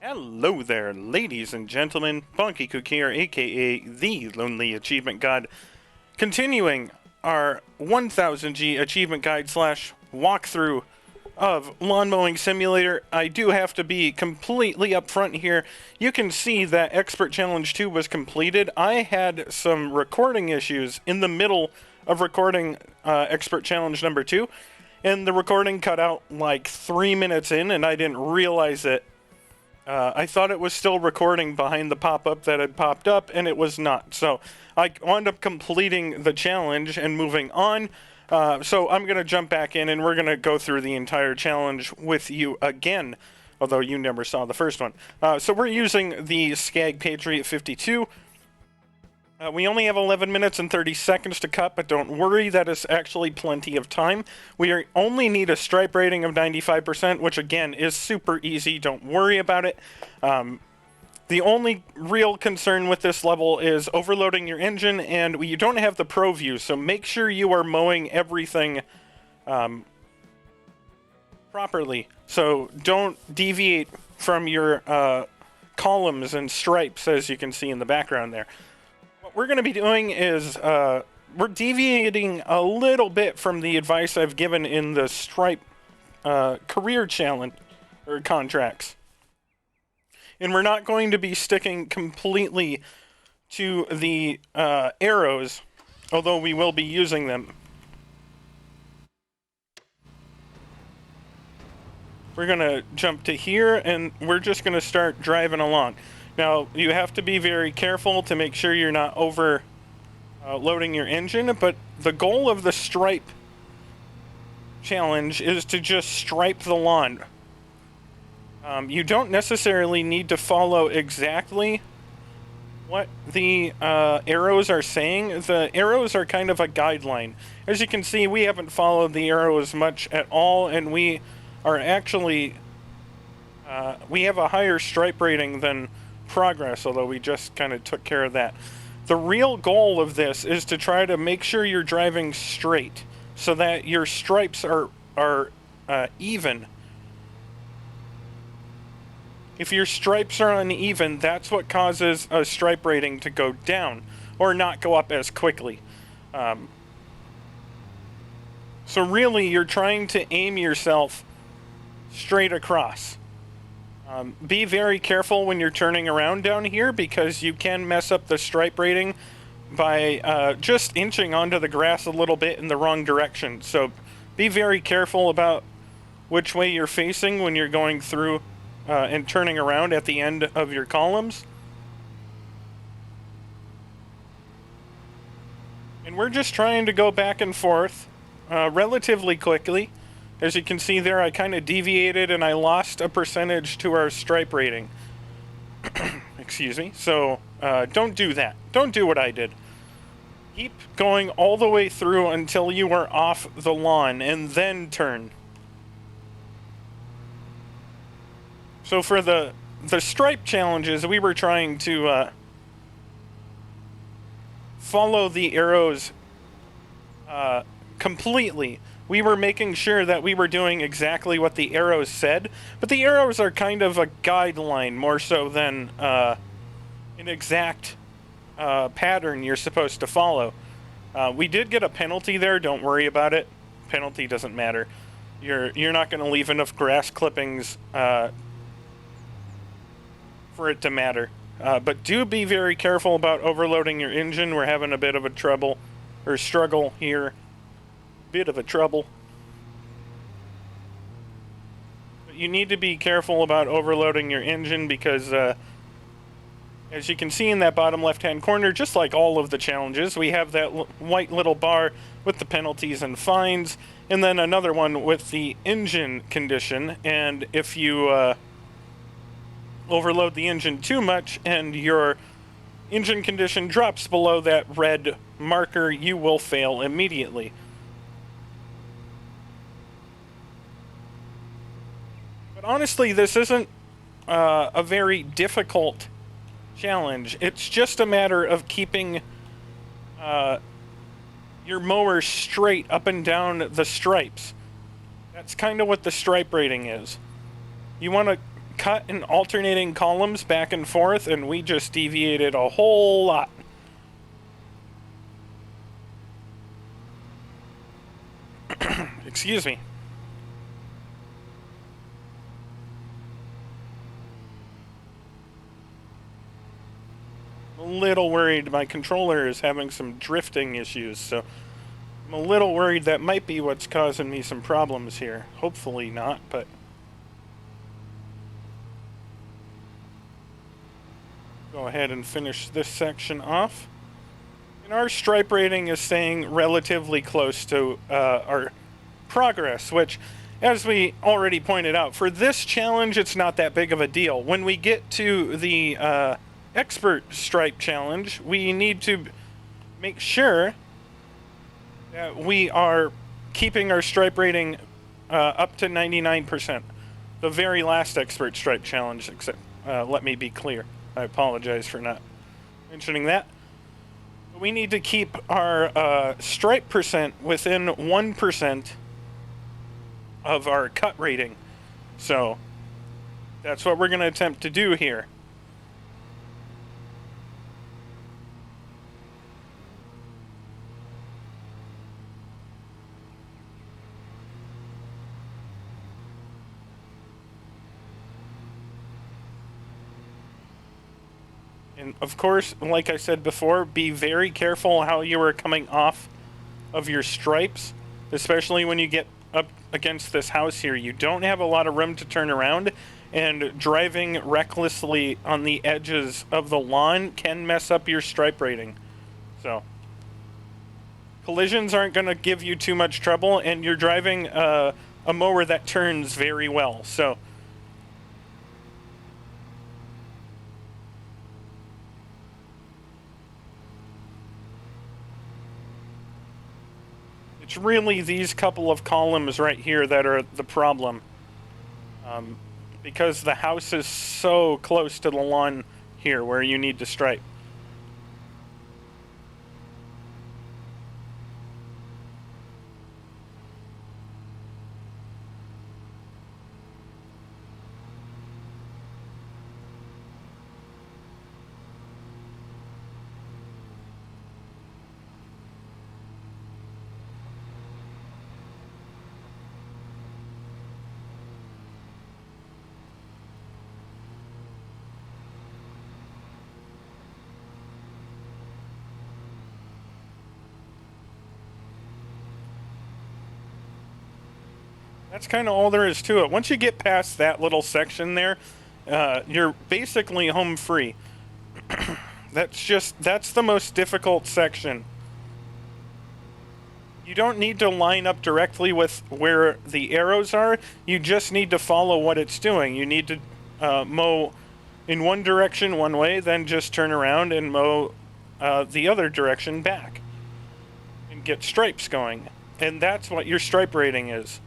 Hello there, ladies and gentlemen. Bonkekook here, aka the Lonely Achievement God, continuing our 1000G Achievement Guide slash walkthrough of Lawn Mowing Simulator. I do have to be completely upfront here. You can see that Expert Challenge 2 was completed. I had some recording issues in the middle of recording Expert Challenge number 2, and the recording cut out like 3 minutes in, and I didn't realize it. I thought it was still recording behind the pop-up that had popped up, and it was not. So I wound up completing the challenge and moving on. So I'm going to jump back in, and we're going to go through the entire challenge with you again, although you never saw the first one. So we're using the Skag Patriot 52. We only have 11 minutes and 30 seconds to cut, but don't worry, that is actually plenty of time. We only need a stripe rating of 95%, which again is super easy, don't worry about it. The only real concern with this level is overloading your engine, and you don't have the Pro View, so make sure you are mowing everything properly. So don't deviate from your columns and stripes, as you can see in the background there. What we're going to be doing is we're deviating a little bit from the advice I've given in the Stripe career challenge or contracts. And we're not going to be sticking completely to the arrows, although we will be using them. We're going to jump to here, and we're just going to start driving along. Now, you have to be very careful to make sure you're not overloading your engine, but the goal of the stripe challenge is to just stripe the lawn. You don't necessarily need to follow exactly what the arrows are saying. The arrows are kind of a guideline. As you can see, we haven't followed the arrows much at all, and we are actually... we have a higher stripe rating than progress, although we just kind of took care of that. The real goal of this is to try to make sure you're driving straight so that your stripes are even. If your stripes are uneven, that's what causes a stripe rating to go down or not go up as quickly. So really, you're trying to aim yourself straight across. Be very careful when you're turning around down here, because you can mess up the stripe rating by just inching onto the grass a little bit in the wrong direction. So be very careful about which way you're facing when you're going through and turning around at the end of your columns. And we're just trying to go back and forth relatively quickly. As you can see there, I kind of deviated and I lost a percentage to our stripe rating. Excuse me. So, don't do that. Don't do what I did. Keep going all the way through until you are off the lawn, and then turn. So for the stripe challenges, we were trying to follow the arrows completely. We were making sure that we were doing exactly what the arrows said, but the arrows are kind of a guideline more so than an exact pattern you're supposed to follow. We did get a penalty there, don't worry about it. Penalty doesn't matter. You're not going to leave enough grass clippings for it to matter. But do be very careful about overloading your engine. We're having a bit of a struggle here. Bit of a trouble. But you need to be careful about overloading your engine because as you can see in that bottom left hand corner, just like all of the challenges, we have that white little bar with the penalties and fines, and then another one with the engine condition. And if you overload the engine too much and your engine condition drops below that red marker, you will fail immediately. Honestly, this isn't a very difficult challenge. It's just a matter of keeping your mower straight up and down the stripes. That's kind of what the stripe rating is. You want to cut in alternating columns back and forth, and we just deviated a whole lot. Excuse me. I'm a little worried my controller is having some drifting issues, so I'm a little worried that might be what's causing me some problems here. Hopefully not, but... Go ahead and finish this section off. And our stripe rating is staying relatively close to our progress, which, as we already pointed out, for this challenge, it's not that big of a deal. When we get to the expert stripe challenge, we need to make sure that we are keeping our stripe rating up to 99%. The very last expert stripe challenge, except, let me be clear. I apologize for not mentioning that. We need to keep our stripe percent within 1% of our cut rating. So that's what we're going to attempt to do here. And of course, like I said before, be very careful how you are coming off of your stripes, especially when you get up against this house here. You don't have a lot of room to turn around, and driving recklessly on the edges of the lawn can mess up your stripe rating. So collisions aren't going to give you too much trouble, and you're driving a mower that turns very well. So it's really these couple of columns right here that are the problem. Because the house is so close to the lawn here where you need to stripe. That's kind of all there is to it. Once you get past that little section there, you're basically home free. That's the most difficult section. You don't need to line up directly with where the arrows are. You just need to follow what it's doing. You need to mow in one direction one way, then just turn around and mow the other direction back. And get stripes going. And that's what your stripe rating is.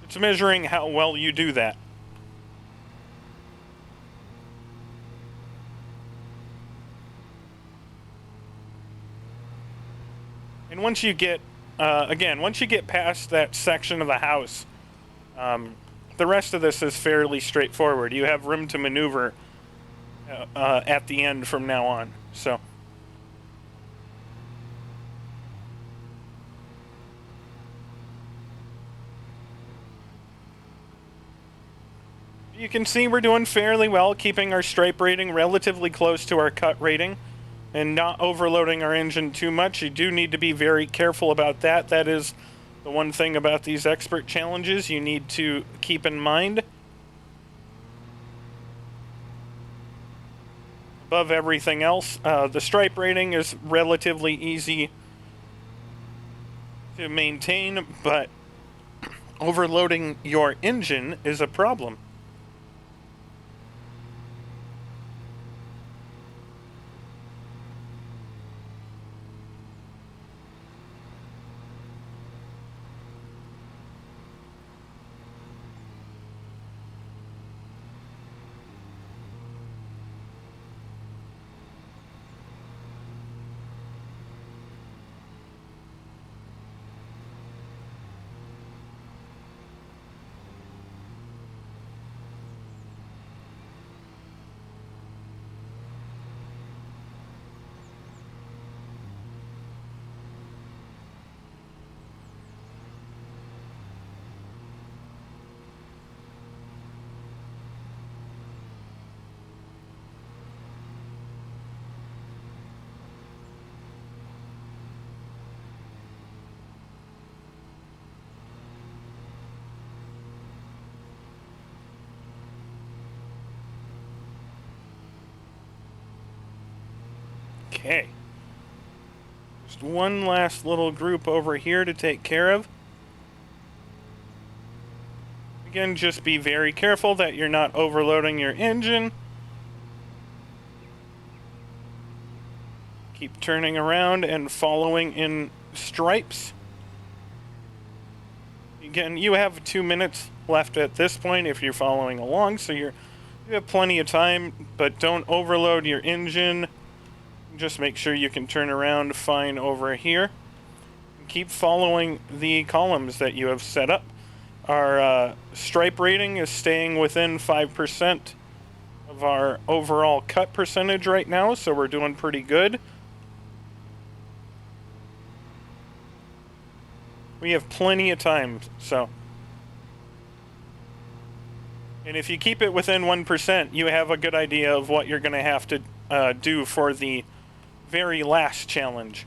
It's measuring how well you do that. And once you get, once you get past that section of the house, the rest of this is fairly straightforward. You have room to maneuver at the end from now on. So. You can see we're doing fairly well, keeping our stripe rating relatively close to our cut rating and not overloading our engine too much. You do need to be very careful about that. That is the one thing about these expert challenges you need to keep in mind. Above everything else, the stripe rating is relatively easy to maintain, but overloading your engine is a problem. Okay. Just one last little group over here to take care of. Again, just be very careful that you're not overloading your engine. Keep turning around and following in stripes. Again, you have 2 minutes left at this point if you're following along, so you have plenty of time, but don't overload your engine. Just make sure you can turn around fine over here. Keep following the columns that you have set up. Our stripe rating is staying within 5% of our overall cut percentage right now, so we're doing pretty good. We have plenty of time, so. And if you keep it within 1%, you have a good idea of what you're going to have to do for the very last challenge.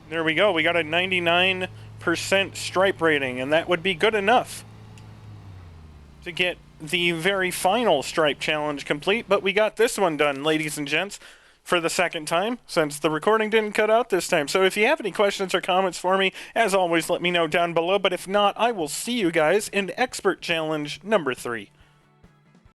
There we go. We got a 99% stripe rating, and that would be good enough to get the very final stripe challenge complete. But we got this one done, ladies and gents, for the second time, since the recording didn't cut out this time. So if you have any questions or comments for me, as always, let me know down below. But if not, I will see you guys in Expert Challenge number 3.